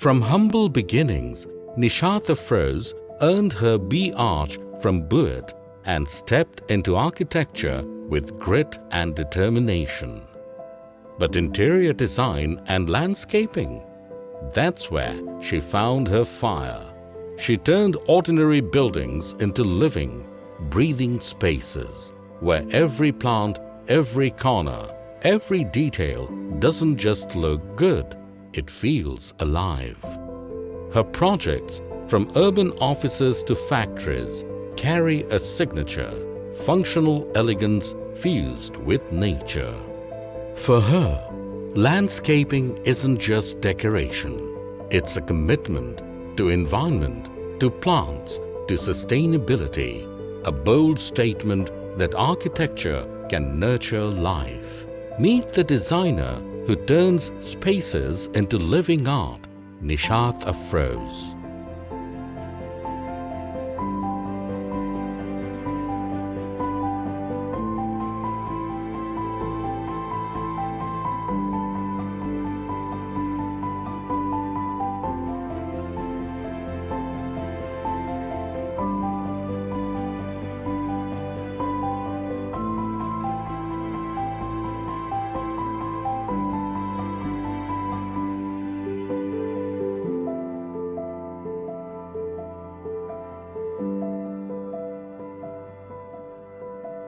From humble beginnings, Nishat Afrose earned her B.Arch from BUIT and stepped into architecture with grit and determination. But interior design and landscaping, that's where she found her fire. She turned ordinary buildings into living, breathing spaces where every plant, every corner, every detail doesn't just look good, it feels alive. Her projects, from urban offices to factories, carry a signature, functional elegance fused with nature. For her, landscaping isn't just decoration. It's a commitment to environment, to plants, to sustainability, a bold statement that architecture can nurture life. Meet the designer who turns spaces into living art, Nishat Afrose.